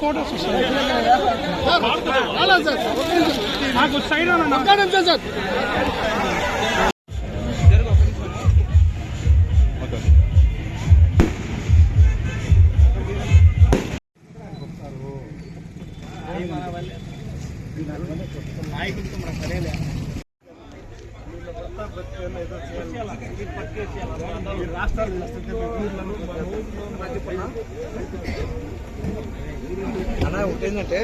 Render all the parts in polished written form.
Photo sad sir అలా ఉంటేందంటే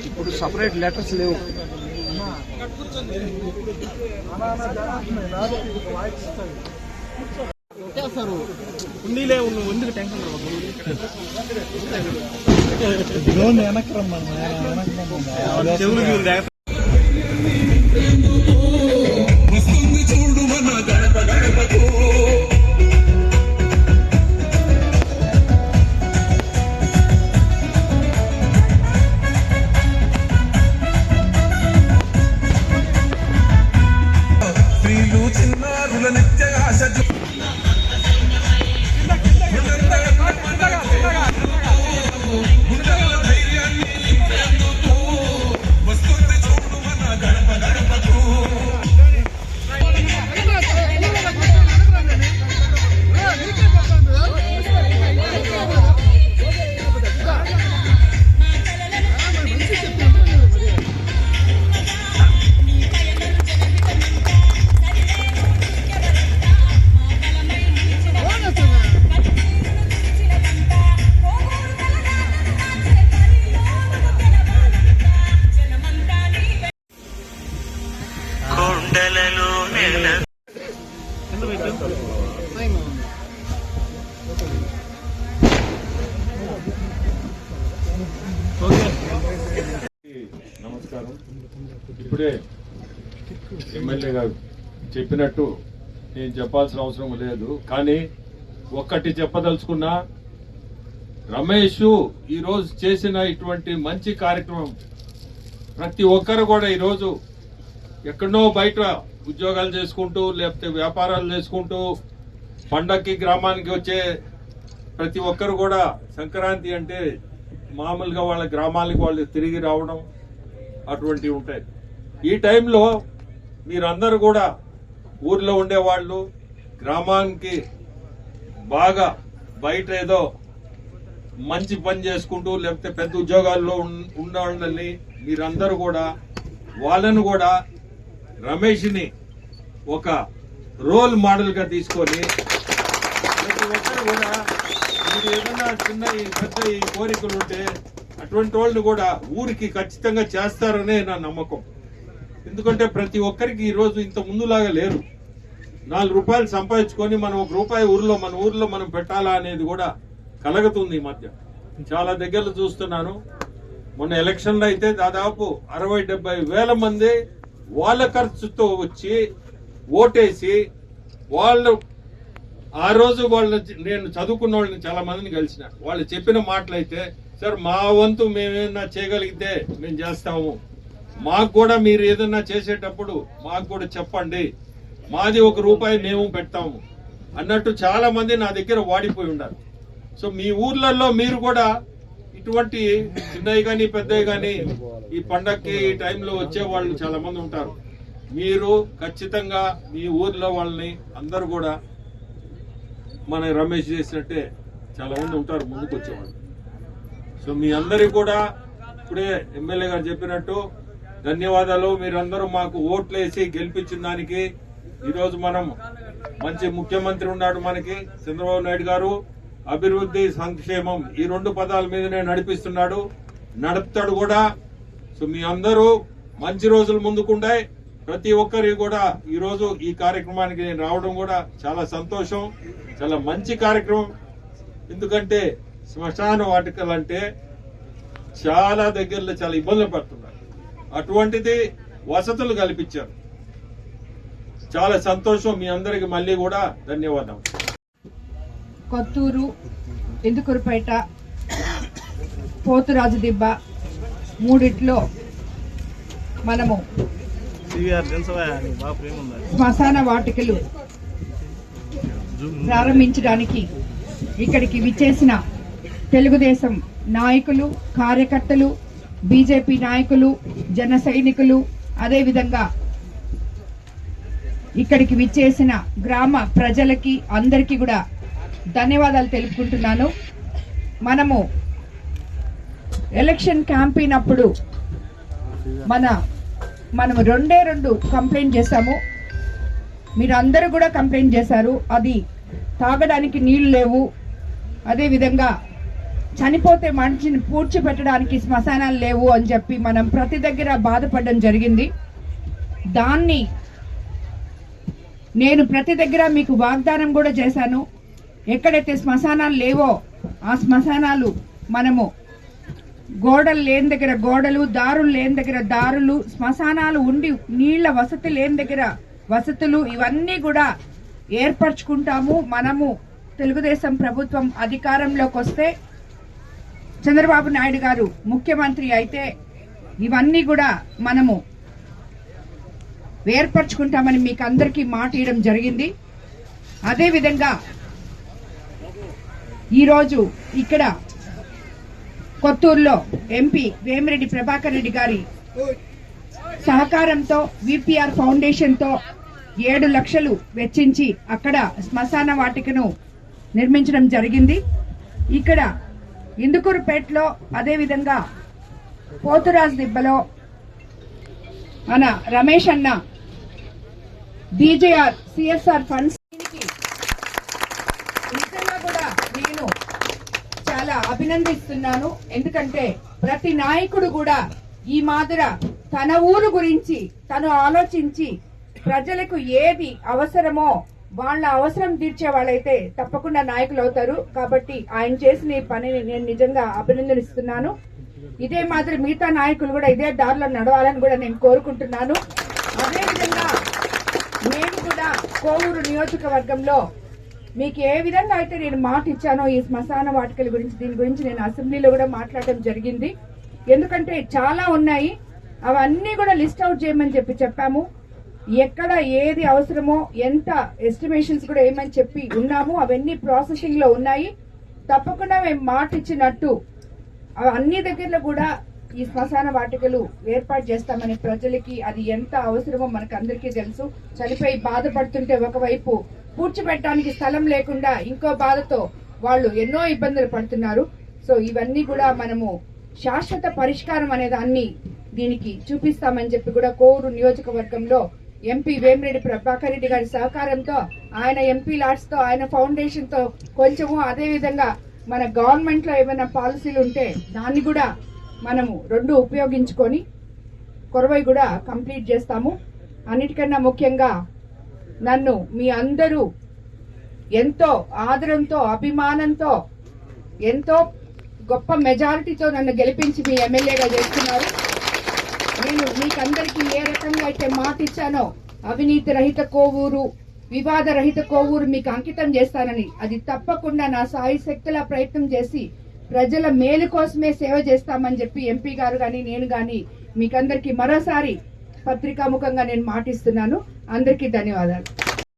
ఇప్పుడు separate letters లేవు. ఎందుకు టెన్షన్ వెనక్కి రమ్మన్నా చూడు మన గడప గడపకు స్త్రీలు చిన్నారుల నిత్య ఆశ నమస్కారం. ఇప్పుడే ఎమ్మెల్యే గారు చెప్పినట్టు నేను చెప్పాల్సిన అవసరం లేదు, కానీ ఒక్కటి చెప్పదలుచుకున్నా, రమేష్ ఈరోజు చేసిన ఇటువంటి మంచి కార్యక్రమం ప్రతి ఒక్కరు కూడా ఈరోజు ఎక్కడో బయట ఉద్యోగాలు చేసుకుంటూ లేకపోతే వ్యాపారాలు చేసుకుంటూ పండక్కి గ్రామానికి వచ్చే ప్రతి ఒక్కరు కూడా సంక్రాంతి అంటే మామూలుగా వాళ్ళ గ్రామాలకు వాళ్ళు తిరిగి రావడం అటువంటివి ఉంటాయి. ఈ టైంలో మీరందరూ కూడా ఊర్లో ఉండేవాళ్ళు గ్రామానికి బాగా బయట ఏదో మంచి పని చేసుకుంటూ లేకపోతే పెద్ద ఉద్యోగాల్లో ఉండవాళ్ళని మీరందరూ కూడా వాళ్ళను కూడా రమేష్ని ఒక రోల్ మోడల్గా తీసుకొని ప్రతి ఒక్కరు కూడా మీరు ఏదైనా చిన్న పెద్ద ఈ కోరికలు ఉంటే అటువంటి వాళ్ళని కూడా ఊరికి ఖచ్చితంగా చేస్తారనే నా నమ్మకం. ఎందుకంటే ప్రతి ఒక్కరికి ఈరోజు ఇంత ముందులాగా లేరు. 4 రూపాయలు సంపాదించుకొని మనం 1 రూపాయి మన ఊర్లో మనం పెట్టాలా అనేది కూడా కలగతుంది. ఈ మధ్య చాలా దగ్గరలో చూస్తున్నాను. మొన్న ఎలక్షన్లో అయితే దాదాపు 60-70 వేల మంది వాళ్ళ ఖర్చుతో వచ్చి ఓటేసి వాళ్ళు ఆ రోజు నేను చదువుకున్న వాళ్ళని చాలా మందిని కలిసిన వాళ్ళు చెప్పిన మాటలైతే, సార్ మా వంతు మేమేమన్నా చేయగలిగితే మేము చేస్తాము, మాకు కూడా మీరు ఏదన్నా చేసేటప్పుడు మాకు కూడా చెప్పండి, మాది 1 రూపాయి మేము పెడతాము అన్నట్టు చాలా మంది నా దగ్గర వాడిపోయి ఉన్నారు. సో మీ ఊర్లలో మీరు కూడా ఇటువంటి చిన్నవి కానీ పెద్దవి కానీ ఈ పండక్కి ఈ టైంలో వచ్చే వాళ్ళు చాలా మంది ఉంటారు. మీరు ఖచ్చితంగా మీ ఊర్లో వాళ్ళని అందరూ కూడా మన రమేష్ చేసినట్టే చాలా మంది ఉంటారు ముందుకు వచ్చేవాళ్ళు. సో మీ అందరికి కూడా ఇప్పుడే ఎమ్మెల్యే గారు చెప్పినట్టు ధన్యవాదాలు. మీరందరూ మాకు ఓట్లేసి గెలిపించిన దానికి. ఈరోజు మనం మంచి ముఖ్యమంత్రి ఉన్నాడు మనకి చంద్రబాబు నాయుడు గారు. అభివృద్ధి సంక్షేమం ఈ 2 పదాల మీదనే నడిపిస్తున్నాడు, నడుపుతాడు కూడా. సో మీ అందరూ మంచి రోజులు ముందుకుంటాయి. ప్రతి ఒక్కరికి కూడా ఈరోజు ఈ కార్యక్రమానికి నేను రావడం కూడా చాలా సంతోషం, చాలా మంచి కార్యక్రమం. ఎందుకంటే శ్మశాన వాటికలు అంటే చాలా దగ్గరలో చాలా ఇబ్బందులు పడుతున్నారు. అటువంటిది వసతులు కల్పించారు. చాలా సంతోషం. మీ అందరికి మళ్ళీ కూడా ధన్యవాదాలు. కొత్తూరు, ఇందుకూరుపేట, పోతురాజు దిబ్బ మూడిట్లో మనము శ్మశాన వాటికలు ప్రారంభించడానికి ఇక్కడికి విచ్చేసిన తెలుగుదేశం నాయకులు, కార్యకర్తలు, బీజేపీ నాయకులు, జన సైనికులు, అదేవిధంగా ఇక్కడికి విచ్చేసిన గ్రామ ప్రజలకి అందరికీ కూడా ధన్యవాదాలు తెలుపుకుంటున్నాను. మనము ఎలక్షన్ క్యాంపెయిన్ అప్పుడు మనము రెండు కంప్లైంట్ చేశాము. మీరు అందరూ కూడా కంప్లైంట్ చేశారు. అది తాగడానికి నీళ్లు లేవు, అదేవిధంగా చనిపోతే మనిషిని పూడ్చిపెట్టడానికి శ్మశానాలు లేవు అని చెప్పి మనం ప్రతి దగ్గర బాధపడడం జరిగింది. దాన్ని నేను ప్రతి దగ్గర మీకు వాగ్దానం కూడా చేశాను. ఎక్కడైతే శ్మశానాలు లేవో ఆ శ్మశానాలు మనము గోడలు లేని దగ్గర గోడలు, దారులు లేని దగ్గర దారులు, శ్మశానాలు ఉండి నీళ్ల వసతి లేని దగ్గర వసతులు, ఇవన్నీ కూడా ఏర్పరచుకుంటాము. మనము తెలుగుదేశం ప్రభుత్వం అధికారంలోకి వస్తే, చంద్రబాబు నాయుడు గారు ముఖ్యమంత్రి అయితే ఇవన్నీ కూడా మనము ఏర్పరచుకుంటామని మీకు అందరికీ మాట ఇవ్వడం జరిగింది. అదేవిధంగా ఈరోజు ఇక్కడ కొత్తూరులో ఎంపీ వేమిరెడ్డి ప్రభాకర్ రెడ్డి గారి సహకారంతో విపిఆర్ ఫౌండేషన్తో 7 లక్షలు వెచ్చించి అక్కడ శ్మశాన వాటికను నిర్మించడం జరిగింది. ఇక్కడ ఇందుకూరుపేటలో, అదేవిధంగా పోతురాజు దిబ్బలో మన రమేష్ అన్న బీజేఆర్ సిఎస్ఆర్ ఫండ్స్ నిజంగా కూడా నేను చాలా అభినందిస్తున్నాను. ఎందుకంటే ప్రతి నాయకుడు కూడా ఈ మాదిర తన ఊరు గురించి తను ఆలోచించి ప్రజలకు ఏది అవసరమో వాళ్ళ అవసరం తీర్చే వాళ్ళైతే తప్పకుండా నాయకులు అవుతారు. కాబట్టి ఆయన చేసిన ఈ పనిని నేను నిజంగా అభినందనిస్తున్నాను. ఇదే మాదిరి మిగతా నాయకులు కూడా ఇదే దారిలో నడవాలని కూడా నేను కోరుకుంటున్నాను. అదేవిధంగా నేను కూడా కోవూరు నియోజకవర్గంలో మీకు ఏ విధంగా అయితే నేను మాట ఇచ్చానో ఈ శ్మశాన వాటికల గురించి, దీని గురించి నేను అసెంబ్లీలో కూడా మాట్లాడడం జరిగింది. ఎందుకంటే చాలా ఉన్నాయి, అవన్నీ కూడా లిస్ట్ అవుట్ చేయమని చెప్పాము. ఎక్కడ ఏది అవసరమో ఎంత ఎస్టిమేషన్స్ కూడా ఏమని చెప్పి ఉన్నాము. అవన్నీ ప్రాసెసింగ్ లో ఉన్నాయి. తప్పకుండా మేము మాట ఇచ్చినట్టు అన్ని దగ్గరలో కూడా ఈ శ్మశాన వాటికలు ఏర్పాటు చేస్తామని ప్రజలకి అది ఎంత అవసరమో మనకు అందరికీ తెలుసు. చనిపోయి బాధపడుతుంటే ఒకవైపు పూడ్చిపెట్టడానికి స్థలం లేకుండా ఇంకో బాధతో వాళ్ళు ఎన్నో ఇబ్బందులు పడుతున్నారు. సో ఇవన్నీ కూడా మనము శాశ్వత పరిష్కారం అనే దాన్ని దీనికి చూపిస్తామని చెప్పి కూడా కోవూరు నియోజకవర్గంలో ఎంపీ వేమిరెడ్డి ప్రభాకర్ రెడ్డి గారి సహకారంతో, ఆయన ఎంపీ లాట్స్ తో, ఆయన ఫౌండేషన్ తో కొంచెము, అదే విధంగా మన గవర్నమెంట్ లో ఏమైనా పాలసీలు ఉంటే దాన్ని కూడా మనము 2 ఉపయోగించుకొని కొరవై కూడా కంప్లీట్ చేస్తాము. అన్నిటికన్నా ముఖ్యంగా నన్ను మీ అందరూ ఎంతో ఆదరంతో, అభిమానంతో, ఎంతో గొప్ప మెజారిటీతో నన్ను గెలిపించి మీ ఎమ్మెల్యేగా చేస్తున్నారు. నేను మీకందరికీ ఏ రకంగా అయితే మాట ఇచ్చానో అవినీతి రహిత కోవూరు, వివాద రహిత కోవూరు మీకు అంకితం చేస్తానని, అది తప్పకుండా నా సాయి శక్తులా ప్రయత్నం చేసి ప్రజల మేలు కోసమే సేవ చేస్తామని చెప్పి ఎంపీ గారు గాని నేను గాని మీకందరికీ మరోసారి పత్రికాముఖంగా నేను మాటిస్తున్నాను. అందరికీ ధన్యవాదాలు.